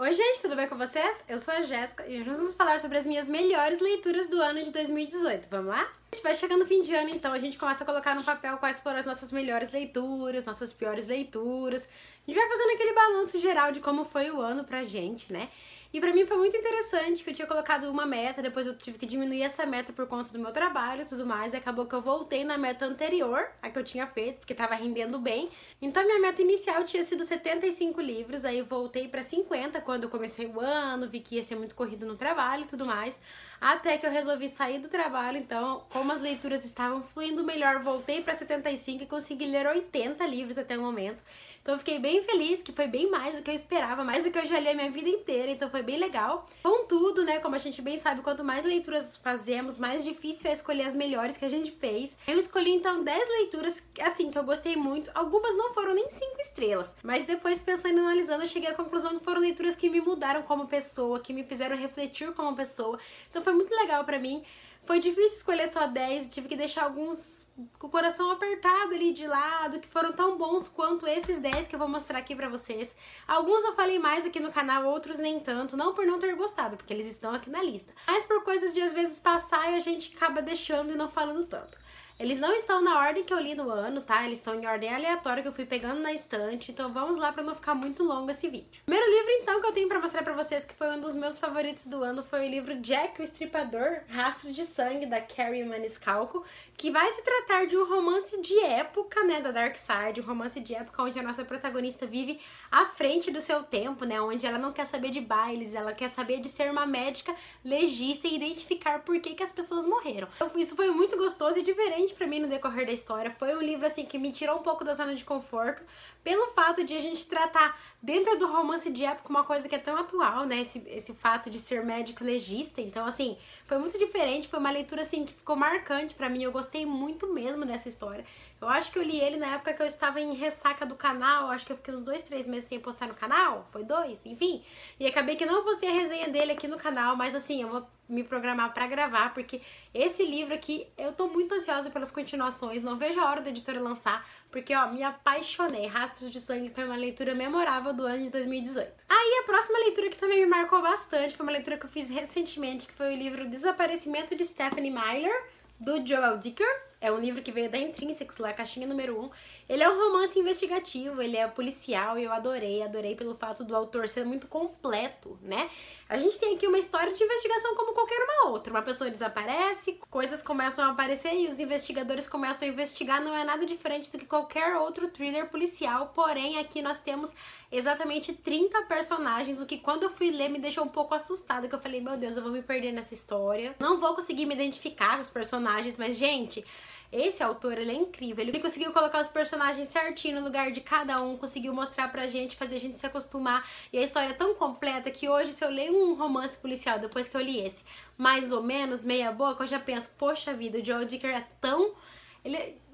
Oi gente, tudo bem com vocês? Eu sou a Jéssica e hoje nós vamos falar sobre as minhas melhores leituras do ano de 2018. Vamos lá? A gente vai chegando no fim de ano, então a gente começa a colocar no papel quais foram as nossas melhores leituras, nossas piores leituras. A gente vai fazendo aquele balanço geral de como foi o ano pra gente, né? E pra mim foi muito interessante que eu tinha colocado uma meta, depois eu tive que diminuir essa meta por conta do meu trabalho e tudo mais, e acabou que eu voltei na meta anterior, a que eu tinha feito, porque tava rendendo bem. Então minha meta inicial tinha sido 75 livros, aí eu voltei pra 50 quando eu comecei o ano, vi que ia ser muito corrido no trabalho e tudo mais, até que eu resolvi sair do trabalho, então como as leituras estavam fluindo melhor, voltei pra 75 e consegui ler 80 livros até o momento. Então eu fiquei bem feliz, que foi bem mais do que eu esperava, mais do que eu já li a minha vida inteira, então foi bem legal. Contudo, né, como a gente bem sabe, quanto mais leituras fazemos, mais difícil é escolher as melhores que a gente fez. Eu escolhi então 10 leituras, assim, que eu gostei muito. Algumas não foram nem 5 estrelas, mas depois pensando e analisando, eu cheguei à conclusão que foram leituras que me mudaram como pessoa, que me fizeram refletir como pessoa. Então foi muito legal pra mim. Foi difícil escolher só 10, tive que deixar alguns com o coração apertado ali de lado, que foram tão bons quanto esses 10 que eu vou mostrar aqui pra vocês. Alguns eu falei mais aqui no canal, outros nem tanto, não por não ter gostado, porque eles estão aqui na lista, mas por coisas de às vezes passar e a gente acaba deixando e não falando tanto. Eles não estão na ordem que eu li no ano, tá? Eles estão em ordem aleatória que eu fui pegando na estante, então vamos lá pra não ficar muito longo esse vídeo. O primeiro livro, então, que eu tenho pra mostrar pra vocês, que foi um dos meus favoritos do ano, foi o livro Jack o Estripador, Rastros de Sangue, da Kerri Maniscalco, que vai se tratar de um romance de época, né, da Dark Side, um romance de época onde a nossa protagonista vive à frente do seu tempo, né, onde ela não quer saber de bailes, ela quer saber de ser uma médica legista e identificar por que as pessoas morreram. Então, isso foi muito gostoso e diferente pra mim no decorrer da história. Foi um livro assim que me tirou um pouco da zona de conforto pelo fato de a gente tratar dentro do romance de época uma coisa que é tão atual, né, esse fato de ser médico legista. Então assim, foi muito diferente, foi uma leitura assim que ficou marcante pra mim. Eu gostei muito mesmo dessa história. Eu acho que eu li ele na época que eu estava em ressaca do canal, acho que eu fiquei uns 2, 3 meses sem postar no canal, foi 2, enfim. E acabei que não postei a resenha dele aqui no canal, mas assim, eu vou me programar pra gravar, porque esse livro aqui, eu tô muito ansiosa pelas continuações, não vejo a hora da editora lançar, porque ó, me apaixonei. Rastros de Sangue foi uma leitura memorável do ano de 2018. Aí a próxima leitura que também me marcou bastante, foi uma leitura que eu fiz recentemente, que foi o livro Desaparecimento de Stephenie Meyer, do Joel Dicker. É um livro que veio da Intrínsecos, lá, caixinha número 1. Ele é um romance investigativo, ele é policial e eu adorei pelo fato do autor ser muito completo, né? A gente tem aqui uma história de investigação como qualquer uma outra. Uma pessoa desaparece, coisas começam a aparecer e os investigadores começam a investigar. Não é nada diferente do que qualquer outro thriller policial, porém aqui nós temos exatamente 30 personagens, o que quando eu fui ler me deixou um pouco assustada, que eu falei, meu Deus, eu vou me perder nessa história. Não vou conseguir me identificar com os personagens, mas gente, esse autor, ele é incrível. Ele conseguiu colocar os personagens certinho no lugar de cada um, conseguiu mostrar pra gente, fazer a gente se acostumar. E a história é tão completa que hoje, se eu leio um romance policial depois que eu li esse, mais ou menos, meia boca, eu já penso, poxa vida, o Joel Dicker é tão...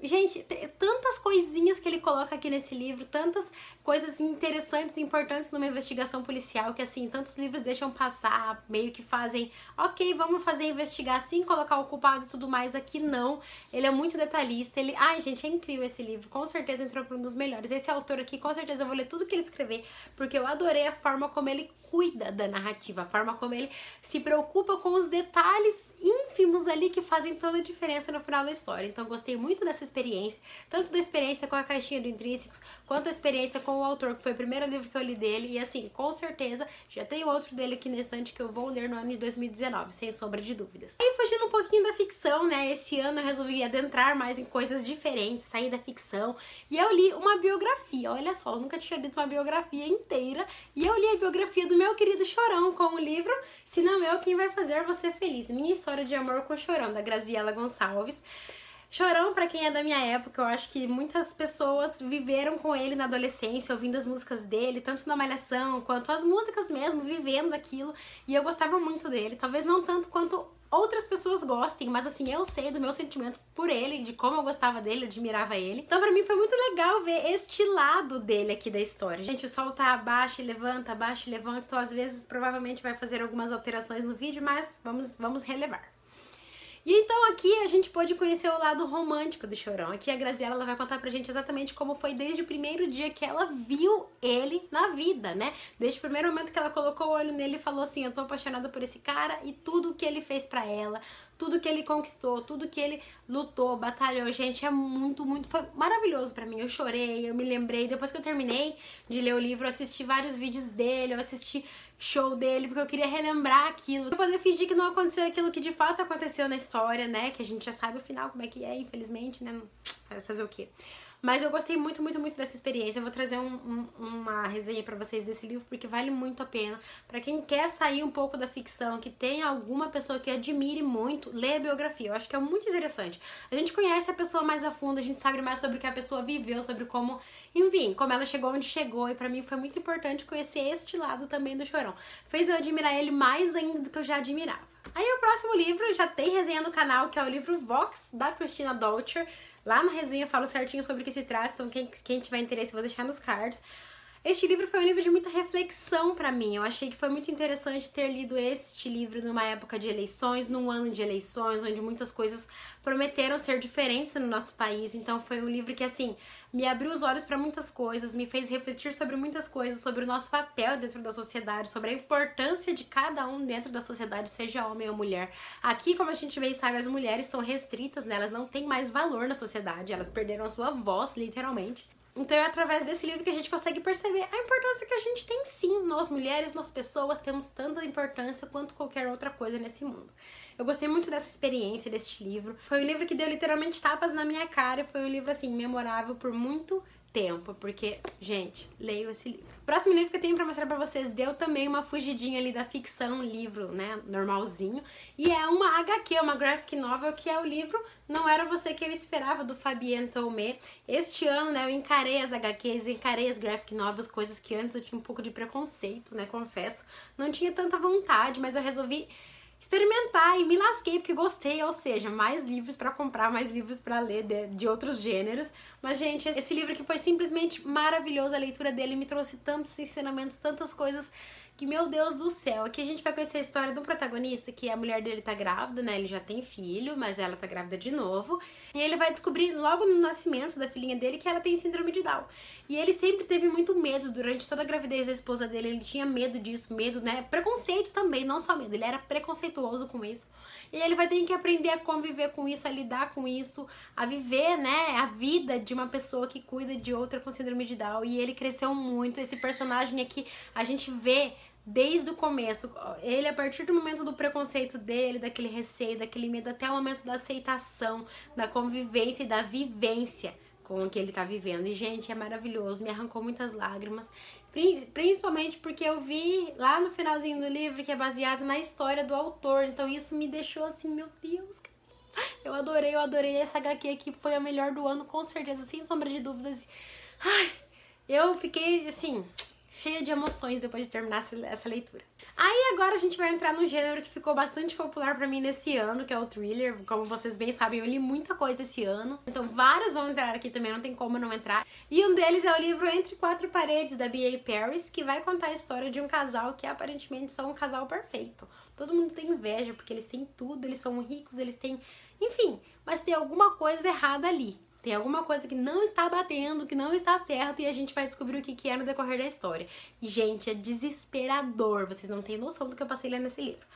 Gente, tem tantas coisinhas que ele coloca aqui nesse livro, tantas coisas interessantes e importantes numa investigação policial, que assim, tantos livros deixam passar, meio que fazem, ok, vamos fazer investigar assim, colocar o culpado e tudo mais. Aqui não, ele é muito detalhista, ai gente, é incrível esse livro, com certeza entrou para um dos melhores. Esse autor aqui, com certeza eu vou ler tudo que ele escrever, porque eu adorei a forma como ele cuida da narrativa, a forma como ele se preocupa com os detalhes ínfimos ali que fazem toda a diferença no final da história. Então gostei muito dessa experiência, tanto da experiência com a caixinha do Intrínsecos, quanto a experiência com o autor, que foi o primeiro livro que eu li dele, e assim, com certeza, já tem outro dele aqui na estante que eu vou ler no ano de 2019, sem sombra de dúvidas. E fugindo um pouquinho da ficção, né, esse ano eu resolvi adentrar mais em coisas diferentes, sair da ficção, e eu li uma biografia. Olha só, eu nunca tinha lido uma biografia inteira, e eu li a biografia do meu querido Chorão, com o livro Se Não Eu, Quem Vai Fazer Você Feliz? Minha História de Amor com o Chorão, da Graziela Gonçalves. Chorão, pra quem é da minha época, eu acho que muitas pessoas viveram com ele na adolescência, ouvindo as músicas dele, tanto na Malhação, quanto as músicas mesmo, vivendo aquilo, e eu gostava muito dele. Talvez não tanto quanto outras pessoas gostem, mas assim, eu sei do meu sentimento por ele, de como eu gostava dele, admirava ele. Então pra mim foi muito legal ver este lado dele aqui da história. Gente, o sol tá abaixo e levanta, então às vezes provavelmente vai fazer algumas alterações no vídeo, mas vamos relevar. E então aqui a gente pôde conhecer o lado romântico do Chorão. Aqui a Graziella, ela vai contar pra gente exatamente como foi desde o primeiro dia que ela viu ele na vida, né? Desde o primeiro momento que ela colocou o olho nele e falou assim, eu tô apaixonada por esse cara, e tudo que ele fez pra ela, tudo que ele conquistou, tudo que ele lutou, batalhou, gente, é muito, foi maravilhoso pra mim. Eu chorei, eu me lembrei, depois que eu terminei de ler o livro, eu assisti vários vídeos dele, eu assisti show dele, porque eu queria relembrar aquilo, pra poder fingir que não aconteceu aquilo que de fato aconteceu na história, né, que a gente já sabe o final, como é que é, infelizmente, né, vai fazer o quê? Mas eu gostei muito dessa experiência. Eu vou trazer uma resenha pra vocês desse livro, porque vale muito a pena. Pra quem quer sair um pouco da ficção, que tem alguma pessoa que admire muito, lê a biografia. Eu acho que é muito interessante. A gente conhece a pessoa mais a fundo, a gente sabe mais sobre o que a pessoa viveu, sobre como, enfim, como ela chegou onde chegou. E pra mim foi muito importante conhecer este lado também do Chorão. Fez eu admirar ele mais ainda do que eu já admirava. Aí o próximo livro já tem resenha no canal, que é o livro Vox, da Christina Dolcher. Lá na resenha eu falo certinho sobre o que se trata, então quem tiver interesse eu vou deixar nos cards. Este livro foi um livro de muita reflexão pra mim. Eu achei que foi muito interessante ter lido este livro numa época de eleições, num ano de eleições, onde muitas coisas prometeram ser diferentes no nosso país. Então foi um livro que, assim, me abriu os olhos para muitas coisas, me fez refletir sobre muitas coisas, sobre o nosso papel dentro da sociedade, sobre a importância de cada um dentro da sociedade, seja homem ou mulher. Aqui, como a gente bem sabe, as mulheres estão restritas, né? Elas não têm mais valor na sociedade, elas perderam a sua voz, literalmente. Então é através desse livro que a gente consegue perceber a importância que a gente tem, sim. Nós mulheres, nós pessoas, temos tanta importância quanto qualquer outra coisa nesse mundo. Eu gostei muito dessa experiência, deste livro. Foi um livro que deu literalmente tapas na minha cara. Foi um livro, assim, memorável por muito tempo, porque, gente, leio esse livro. O próximo livro que eu tenho pra mostrar pra vocês deu também uma fugidinha ali da ficção, um livro, né, normalzinho, e é uma HQ, uma graphic novel, que é o livro Não Era Você Que Eu Esperava, do Fabienne Tomé. Este ano, né, eu encarei as HQs, encarei as graphic novels, coisas que antes eu tinha um pouco de preconceito, né, confesso, não tinha tanta vontade, mas eu resolvi experimentar e me lasquei porque gostei, ou seja, mais livros pra comprar, mais livros pra ler de outros gêneros. Mas, gente, esse livro aqui foi simplesmente maravilhoso, a leitura dele me trouxe tantos ensinamentos, tantas coisas que, meu Deus do céu. Aqui a gente vai conhecer a história do protagonista, que a mulher dele tá grávida, né, ele já tem filho, mas ela tá grávida de novo. E ele vai descobrir logo no nascimento da filhinha dele que ela tem síndrome de Down. E ele sempre teve muito medo durante toda a gravidez da esposa dele, ele tinha medo disso, medo, né, preconceito também, não só medo, ele era preconceituoso com isso. E ele vai ter que aprender a conviver com isso, a lidar com isso, a viver, né, a vida de uma pessoa que cuida de outra com síndrome de Down. E ele cresceu muito, esse personagem aqui a gente vê desde o começo, ele a partir do momento do preconceito dele, daquele receio, daquele medo, até o momento da aceitação, da convivência e da vivência com o que ele tá vivendo. E, gente, é maravilhoso, me arrancou muitas lágrimas, principalmente porque eu vi lá no finalzinho do livro que é baseado na história do autor, então isso me deixou assim, meu Deus, eu adorei essa HQ aqui, foi a melhor do ano, com certeza, sem sombra de dúvidas. Ai, eu fiquei, assim, cheia de emoções depois de terminar essa leitura. Aí agora a gente vai entrar num gênero que ficou bastante popular pra mim nesse ano, que é o thriller. Como vocês bem sabem, eu li muita coisa esse ano, então vários vão entrar aqui também, não tem como não entrar. E um deles é o livro Entre Quatro Paredes, da B.A. Paris, que vai contar a história de um casal que aparentemente são um casal perfeito. Todo mundo tem inveja, porque eles têm tudo, eles são ricos, eles têm... Enfim, mas tem alguma coisa errada ali. Tem alguma coisa que não está batendo, que não está certo, e a gente vai descobrir o que é no decorrer da história. E, gente, é desesperador. Vocês não têm noção do que eu passei lendo nesse livro.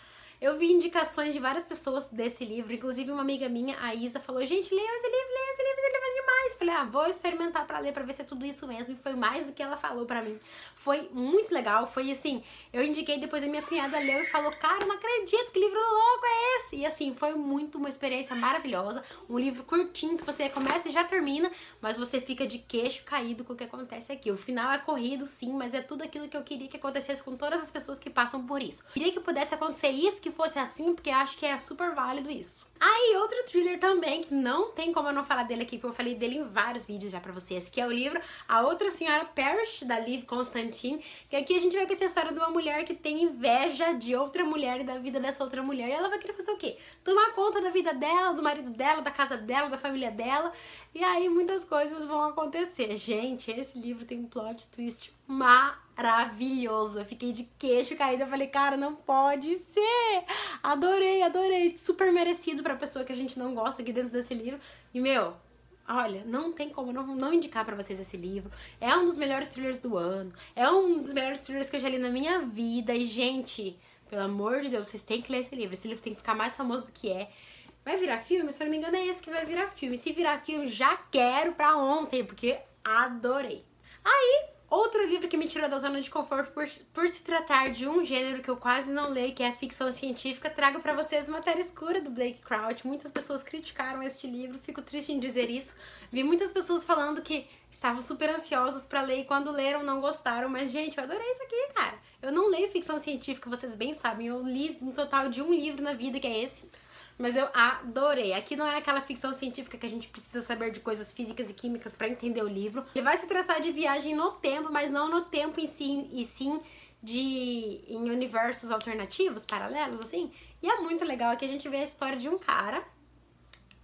Eu vi indicações de várias pessoas desse livro, inclusive uma amiga minha, a Isa, falou: gente, leia esse livro é demais. Falei, vou experimentar pra ler, pra ver se é tudo isso mesmo. E foi mais do que ela falou pra mim. Foi muito legal, foi assim, eu indiquei, depois a minha cunhada leu e falou: cara, não acredito, que livro louco é esse? E assim, foi muito uma experiência maravilhosa, um livro curtinho que você começa e já termina, mas você fica de queixo caído com o que acontece aqui. O final é corrido, sim, mas é tudo aquilo que eu queria que acontecesse com todas as pessoas que passam por isso. Queria que pudesse acontecer isso, que fosse assim, porque acho que é super válido isso. Aí, outro thriller também, que não tem como eu não falar dele aqui, porque eu falei dele em vários vídeos já pra vocês, que é o livro A Outra Senhora Parrish, da Liv Constantine, que aqui a gente vai conhecer a história de uma mulher que tem inveja de outra mulher e da vida dessa outra mulher, e ela vai querer fazer o quê? Tomar conta da vida dela, do marido dela, da casa dela, da família dela, e aí muitas coisas vão acontecer. Gente, esse livro tem um plot twist maravilhoso. maravilhoso. Eu fiquei de queixo caído, eu falei, cara, não pode ser. Adorei, adorei. Super merecido pra pessoa que a gente não gosta aqui dentro desse livro. E, meu, olha, não tem como não indicar pra vocês esse livro. É um dos melhores thrillers do ano. É um dos melhores thrillers que eu já li na minha vida. E, gente, pelo amor de Deus, vocês têm que ler esse livro. Esse livro tem que ficar mais famoso do que é. Vai virar filme? Se eu não me engano, é esse que vai virar filme. Se virar filme, já quero pra ontem, porque adorei. Aí, outro livro que me tirou da zona de conforto por se tratar de um gênero que eu quase não leio, que é a ficção científica, trago pra vocês Matéria Escura, do Blake Crouch. Muitas pessoas criticaram este livro, fico triste em dizer isso. Vi muitas pessoas falando que estavam super ansiosos pra ler e quando leram não gostaram, mas, gente, eu adorei isso aqui, cara. Eu não leio ficção científica, vocês bem sabem, eu li um total de um livro na vida, que é esse. Mas eu adorei. Aqui não é aquela ficção científica que a gente precisa saber de coisas físicas e químicas pra entender o livro. Ele vai se tratar de viagem no tempo, mas não no tempo em si, e sim em universos alternativos, paralelos, assim. E é muito legal. Aqui a gente vê a história de um cara.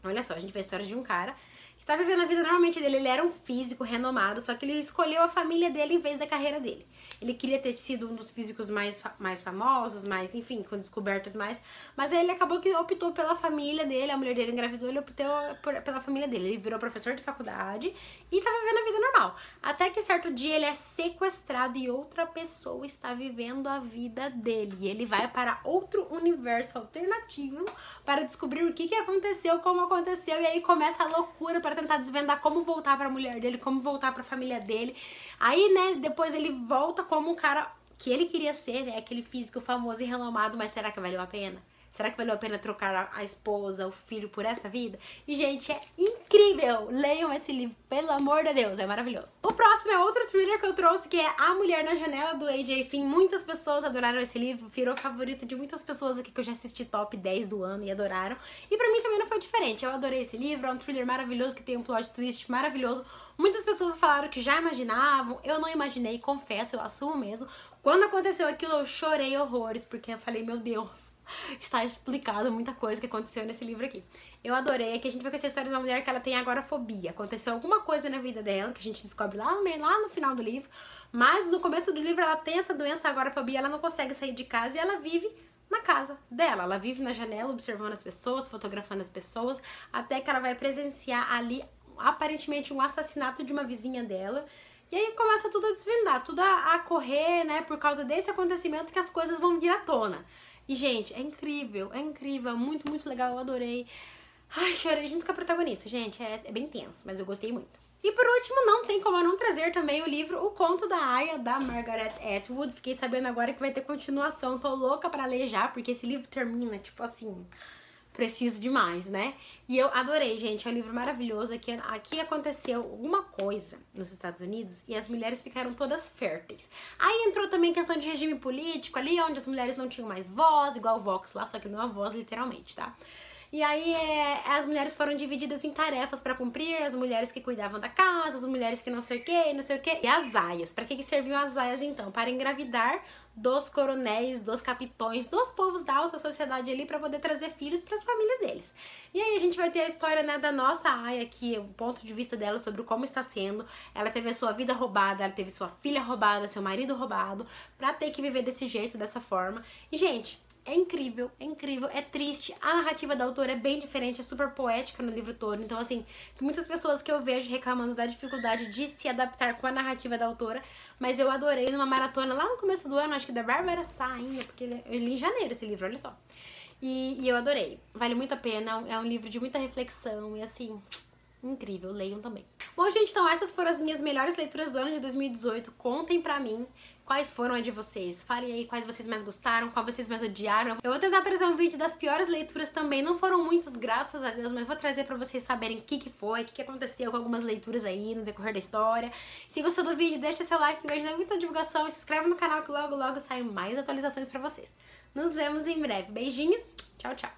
Olha só, a gente vê a história de um cara que tá vivendo a vida normalmente dele. Ele era um físico renomado, só que ele escolheu a família dele em vez da carreira dele. Ele queria ter sido um dos físicos mais famosos, mais, enfim, com descobertas mais. Mas aí ele acabou que optou pela família dele, a mulher dele engravidou, ele optou pela família dele. Ele virou professor de faculdade e tá vivendo a vida normal. Até que certo dia ele é sequestrado e outra pessoa está vivendo a vida dele. E ele vai para outro universo alternativo para descobrir o que aconteceu, como aconteceu. E aí começa a loucura para tentar desvendar como voltar para a mulher dele, como voltar para a família dele. Aí, né, depois ele volta como um cara que ele queria ser, né, aquele físico famoso e renomado, mas será que valeu a pena? Será que valeu a pena trocar a esposa, o filho por essa vida? E, gente, é incrível! Leiam esse livro, pelo amor de Deus, é maravilhoso. O próximo é outro thriller que eu trouxe, que é A Mulher na Janela, do A.J. Finn. Muitas pessoas adoraram esse livro, virou favorito de muitas pessoas aqui que eu já assisti top 10 do ano e adoraram. E pra mim também não foi diferente, eu adorei esse livro, é um thriller maravilhoso que tem um plot twist maravilhoso. Muitas pessoas falaram que já imaginavam, eu não imaginei, confesso, eu assumo mesmo. Quando aconteceu aquilo, eu chorei horrores, porque eu falei, meu Deus, está explicado muita coisa que aconteceu nesse livro aqui. Eu adorei, que a gente vai conhecer a história de uma mulher que ela tem agorafobia. Aconteceu alguma coisa na vida dela, que a gente descobre lá no final do livro, mas no começo do livro ela tem essa doença, agorafobia, ela não consegue sair de casa e ela vive na casa dela. Ela vive na janela, observando as pessoas, fotografando as pessoas, até que ela vai presenciar ali, aparentemente, um assassinato de uma vizinha dela. E aí começa tudo a desvendar, tudo a correr, né, por causa desse acontecimento que as coisas vão vir à tona. E, gente, é incrível, muito, muito legal, eu adorei. Ai, chorei junto com a protagonista, gente, é bem tenso, mas eu gostei muito. E por último, não tem como eu não trazer também o livro O Conto da Aya, da Margaret Atwood. Fiquei sabendo agora que vai ter continuação, tô louca pra ler já, porque esse livro termina, tipo assim, preciso demais, né? E eu adorei, gente, é um livro maravilhoso. Aqui aconteceu alguma coisa nos Estados Unidos e as mulheres ficaram todas férteis. Aí entrou também questão de regime político ali, onde as mulheres não tinham mais voz, igual o Vox lá, só que não é a voz literalmente, tá? E aí as mulheres foram divididas em tarefas pra cumprir, as mulheres que cuidavam da casa, as mulheres que não sei o que, não sei o que. E as aias, pra que serviam as aias então? Para engravidar dos coronéis, dos capitões, dos povos da alta sociedade ali, pra poder trazer filhos pras famílias deles. E aí a gente vai ter a história, né, da nossa aia aqui, o ponto de vista dela sobre como está sendo. Ela teve a sua vida roubada, ela teve sua filha roubada, seu marido roubado, pra ter que viver desse jeito, dessa forma. E, gente, é incrível, é triste. A narrativa da autora é bem diferente, é super poética no livro todo. Então, assim, tem muitas pessoas que eu vejo reclamando da dificuldade de se adaptar com a narrativa da autora, mas eu adorei numa maratona lá no começo do ano, acho que da Bárbara Sá ainda, porque eu li em janeiro esse livro, olha só. E eu adorei, vale muito a pena, é um livro de muita reflexão e assim, incrível, leiam também. Bom, gente, então essas foram as minhas melhores leituras do ano de 2018, contem pra mim quais foram a de vocês, falem aí quais vocês mais gostaram, quais vocês mais odiaram. Eu vou tentar trazer um vídeo das piores leituras também, não foram muitas, graças a Deus, mas vou trazer pra vocês saberem o que foi, o que aconteceu com algumas leituras aí no decorrer da história. Se gostou do vídeo, deixa seu like, me ajuda muito na divulgação e se inscreve no canal que logo saem mais atualizações pra vocês. Nos vemos em breve, beijinhos, tchau, tchau!